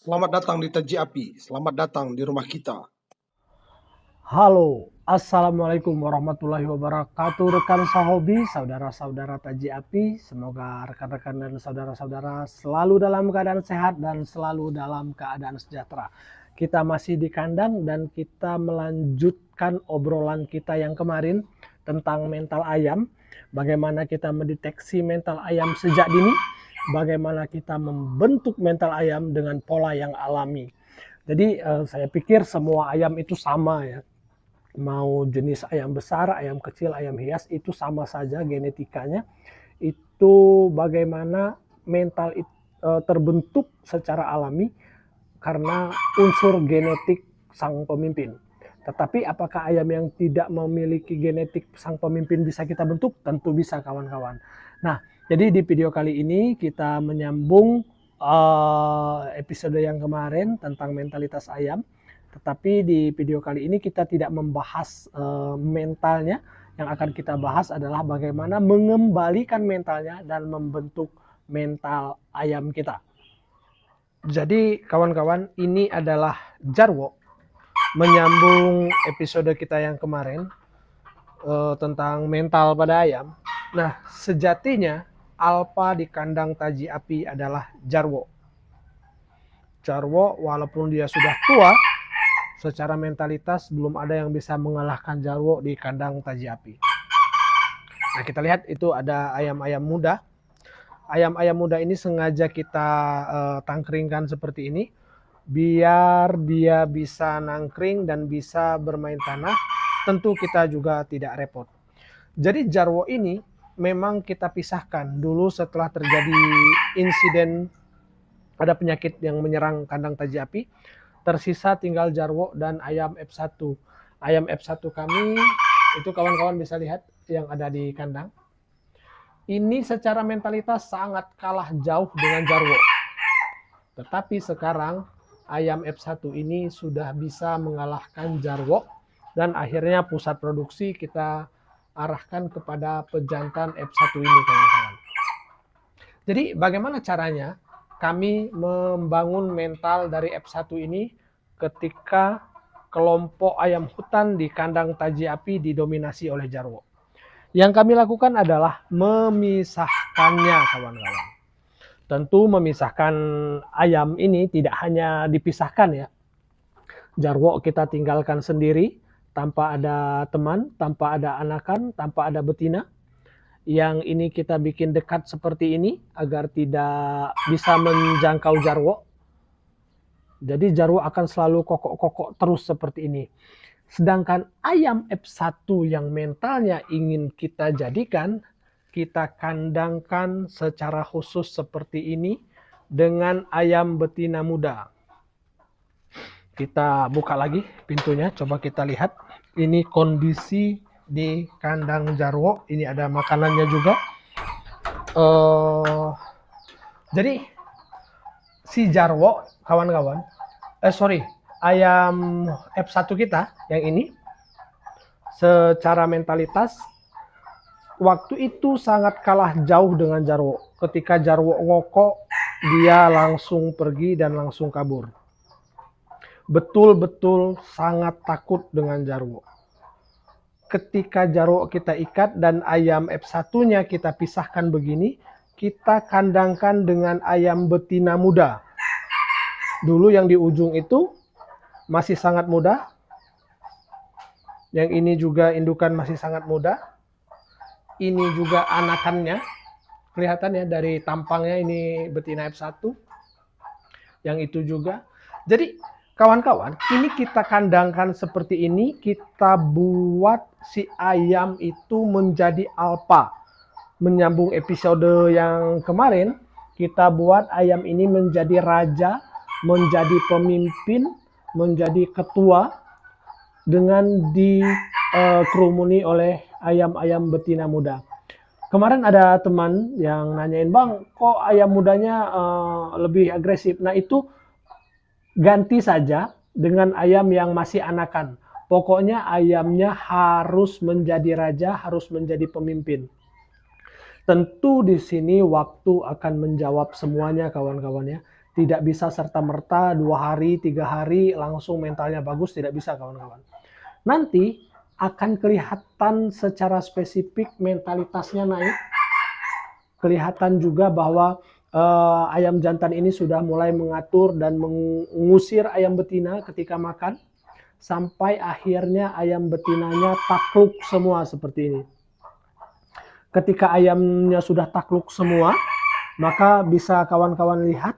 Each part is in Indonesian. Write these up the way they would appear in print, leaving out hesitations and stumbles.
Selamat datang di Taji Api, selamat datang di rumah kita. Halo, Assalamualaikum warahmatullahi wabarakatuh rekan sahobi, saudara-saudara Taji Api. Semoga rekan-rekan dan saudara-saudara selalu dalam keadaan sehat dan selalu dalam keadaan sejahtera. Kita masih di kandang dan kita melanjutkan obrolan kita yang kemarin tentang mental ayam. Bagaimana kita mendeteksi mental ayam sejak dini, bagaimana kita membentuk mental ayam dengan pola yang alami. Jadi saya pikir semua ayam itu sama ya. Mau jenis ayam besar, ayam kecil, ayam hias itu sama saja genetikanya. Itu bagaimana mental terbentuk secara alami karena unsur genetik sang pemimpin. Tetapi apakah ayam yang tidak memiliki genetik sang pemimpin bisa kita bentuk? Tentu bisa kawan-kawan. Nah, jadi di video kali ini kita menyambung episode yang kemarin tentang mentalitas ayam. Tetapi di video kali ini kita tidak membahas mentalnya. Yang akan kita bahas adalah bagaimana mengembalikan mentalnya dan membentuk mental ayam kita. Jadi kawan-kawan, ini adalah Jarwo menyambung episode kita yang kemarin tentang mental pada ayam. Nah, sejatinya alfa di kandang Taji Api adalah Jarwo. Jarwo walaupun dia sudah tua, secara mentalitas belum ada yang bisa mengalahkan Jarwo di kandang Taji Api. Nah, kita lihat itu ada ayam-ayam muda. Ayam-ayam muda ini sengaja kita tangkringkan seperti ini biar dia bisa nangkring dan bisa bermain tanah. Tentu kita juga tidak repot. Jadi Jarwo ini memang kita pisahkan dulu setelah terjadi insiden ada penyakit yang menyerang kandang Taji Api. Tersisa tinggal Jarwo dan ayam F1. Ayam F1 kami itu kawan-kawan bisa lihat yang ada di kandang. Ini secara mentalitas sangat kalah jauh dengan Jarwo. Tetapi sekarang ayam F1 ini sudah bisa mengalahkan Jarwo dan akhirnya pusat produksi kita arahkan kepada pejantan F1 ini kawan-kawan. Jadi bagaimana caranya kami membangun mental dari F1 ini ketika kelompok ayam hutan di kandang Taji Api didominasi oleh Jarwo? Yang kami lakukan adalah memisahkannya kawan-kawan. Tentu memisahkan ayam ini tidak hanya dipisahkan ya. Jarwo kita tinggalkan sendiri tanpa ada teman, tanpa ada anakan, tanpa ada betina. Yang ini kita bikin dekat seperti ini agar tidak bisa menjangkau Jarwo. Jadi Jarwo akan selalu kokok-kokok terus seperti ini. Sedangkan ayam F1 yang mentalnya ingin kita jadikan, kita kandangkan secara khusus seperti ini dengan ayam betina muda. Kita buka lagi pintunya, coba kita lihat. Ini kondisi di kandang Jarwo, ini ada makanannya juga. Jadi si Jarwo kawan-kawan, ayam F1 kita yang ini secara mentalitas waktu itu sangat kalah jauh dengan Jarwo. Ketika Jarwo ngokok, dia langsung pergi dan langsung kabur. Betul-betul sangat takut dengan Jarwo. Ketika Jarwo kita ikat dan ayam F1-nya kita pisahkan begini, kita kandangkan dengan ayam betina muda. Dulu yang di ujung itu masih sangat muda. Yang ini juga indukan masih sangat muda. Ini juga anakannya. Kelihatan ya dari tampangnya ini betina F1. Yang itu juga. Jadi kawan-kawan, ini kita kandangkan seperti ini. Kita buat si ayam itu menjadi alfa. Menyambung episode yang kemarin, kita buat ayam ini menjadi raja, menjadi pemimpin, menjadi ketua dengan dikerumuni oleh ayam-ayam betina muda. Kemarin ada teman yang nanyain, "Bang, kok ayam mudanya lebih agresif?" Nah, itu ganti saja dengan ayam yang masih anakan. Pokoknya ayamnya harus menjadi raja, harus menjadi pemimpin. Tentu di sini waktu akan menjawab semuanya kawan-kawan ya. Tidak bisa serta-merta 2 hari, 3 hari langsung mentalnya bagus, tidak bisa kawan-kawan. Nanti akan kelihatan secara spesifik mentalitasnya naik. Kelihatan juga bahwa ayam jantan ini sudah mulai mengatur dan mengusir ayam betina ketika makan. Sampai akhirnya ayam betinanya takluk semua seperti ini. Ketika ayamnya sudah takluk semua, maka bisa kawan-kawan lihat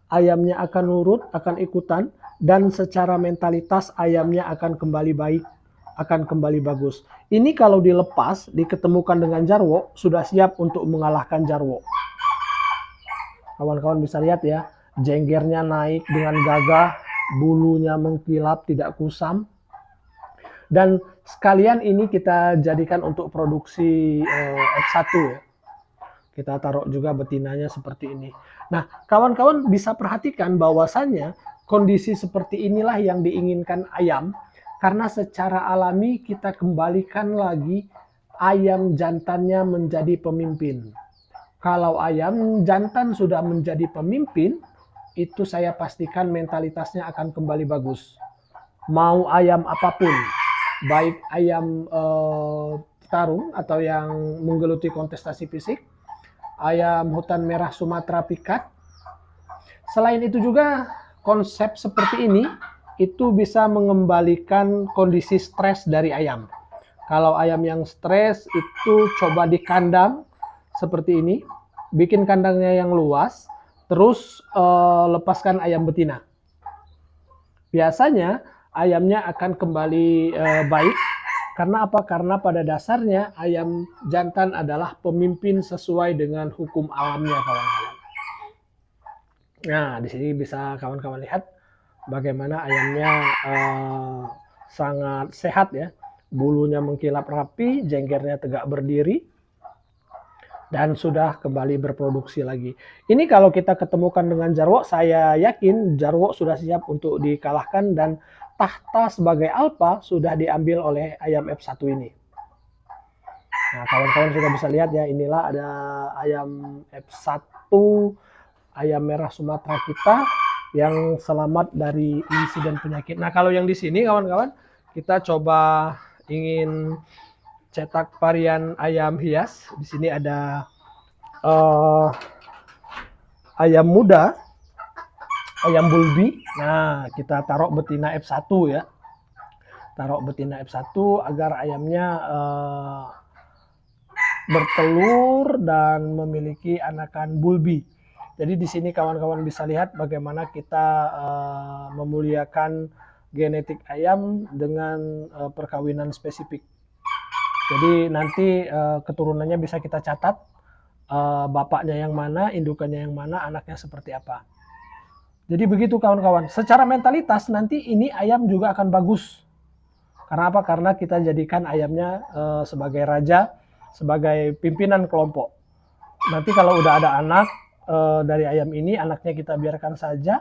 ayamnya akan nurut, akan ikutan, dan secara mentalitas ayamnya akan kembali baik, akan kembali bagus. Ini kalau dilepas, diketemukan dengan jarwo, sudah siap untuk mengalahkan jarwo. Kawan-kawan bisa lihat ya, jenggernya naik dengan gagah, bulunya mengkilap, tidak kusam. Dan sekalian ini kita jadikan untuk produksi F1 ya. Kita taruh juga betinanya seperti ini. Nah, kawan-kawan bisa perhatikan bahwasannya kondisi seperti inilah yang diinginkan ayam. Karena secara alami kita kembalikan lagi ayam jantannya menjadi pemimpin. Kalau ayam jantan sudah menjadi pemimpin, itu saya pastikan mentalitasnya akan kembali bagus. Mau ayam apapun, baik ayam tarung atau yang menggeluti kontestasi fisik, ayam hutan merah Sumatera pikat. Selain itu juga konsep seperti ini itu bisa mengembalikan kondisi stres dari ayam. Kalau ayam yang stres itu coba di kandang seperti ini, bikin kandangnya yang luas, terus lepaskan ayam betina. Biasanya ayamnya akan kembali baik. Karena apa? Karena pada dasarnya ayam jantan adalah pemimpin sesuai dengan hukum alamnya, kawan-kawan. Nah, di sini bisa kawan-kawan lihat bagaimana ayamnya sangat sehat ya. Bulunya mengkilap rapi, jenggernya tegak berdiri, dan sudah kembali berproduksi lagi. Ini kalau kita ketemukan dengan jarwo, saya yakin jarwo sudah siap untuk dikalahkan dan tahta sebagai alpha sudah diambil oleh ayam F1 ini. Nah, kawan-kawan sudah bisa lihat ya, inilah ada ayam F1, ayam merah Sumatera kita yang selamat dari insiden penyakit. Nah, kalau yang di sini kawan-kawan, kita coba ingin cetak varian ayam hias. Di sini ada ayam muda, ayam bulbi. Nah, kita taruh betina F1 ya. Taruh betina F1 agar ayamnya bertelur dan memiliki anakan bulbi. Jadi di sini kawan-kawan bisa lihat bagaimana kita memuliakan genetik ayam dengan perkawinan spesifik. Jadi nanti keturunannya bisa kita catat, bapaknya yang mana, indukannya yang mana, anaknya seperti apa. Jadi begitu kawan-kawan. Secara mentalitas nanti ini ayam juga akan bagus. Karena apa? Karena kita jadikan ayamnya sebagai raja, sebagai pimpinan kelompok. Nanti kalau udah ada anak dari ayam ini, anaknya kita biarkan saja.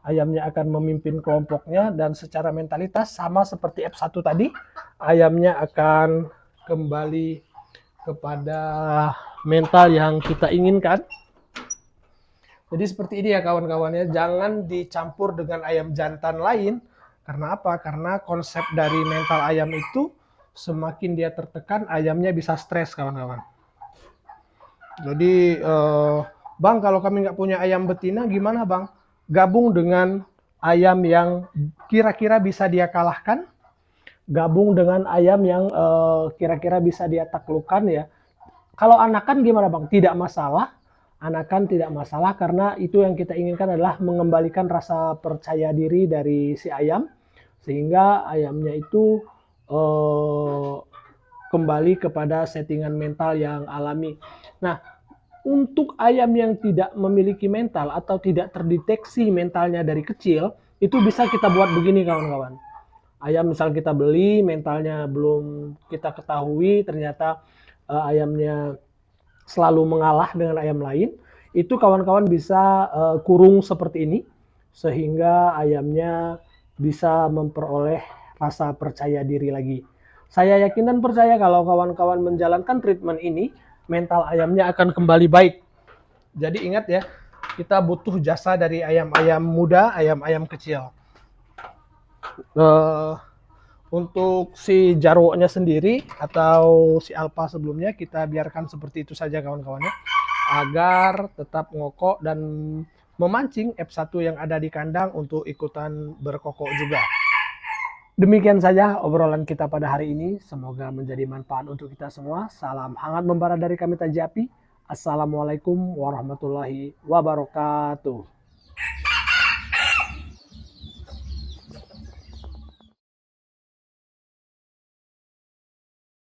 Ayamnya akan memimpin kelompoknya dan secara mentalitas sama seperti F1 tadi, ayamnya akan kembali kepada mental yang kita inginkan. Jadi seperti ini ya kawan-kawannya, jangan dicampur dengan ayam jantan lain. Karena apa? Karena konsep dari mental ayam itu semakin dia tertekan, ayamnya bisa stres kawan-kawan. Jadi Bang, kalau kami nggak punya ayam betina gimana Bang? Gabung dengan ayam yang kira-kira bisa dia kalahkan, gabung dengan ayam yang kira-kira bisa dia taklukkan ya. Kalau anakan gimana Bang? Tidak masalah. Anakan tidak masalah karena itu yang kita inginkan adalah mengembalikan rasa percaya diri dari si ayam sehingga ayamnya itu kembali kepada settingan mental yang alami. Nah, untuk ayam yang tidak memiliki mental atau tidak terdeteksi mentalnya dari kecil, itu bisa kita buat begini kawan-kawan. Ayam misal kita beli, mentalnya belum kita ketahui, ternyata ayamnya selalu mengalah dengan ayam lain, itu kawan-kawan bisa kurung seperti ini, sehingga ayamnya bisa memperoleh rasa percaya diri lagi. Saya yakin dan percaya kalau kawan-kawan menjalankan treatment ini, mental ayamnya akan kembali baik. Jadi ingat ya, kita butuh jasa dari ayam-ayam muda, ayam-ayam kecil. Untuk si jarwonya sendiri atau si alpha sebelumnya kita biarkan seperti itu saja kawan-kawannya, agar tetap ngokok dan memancing F1 yang ada di kandang untuk ikutan berkokok juga. Demikian saja obrolan kita pada hari ini, semoga menjadi manfaat untuk kita semua. Salam hangat membara dari kami Taji Api. Assalamualaikum warahmatullahi wabarakatuh.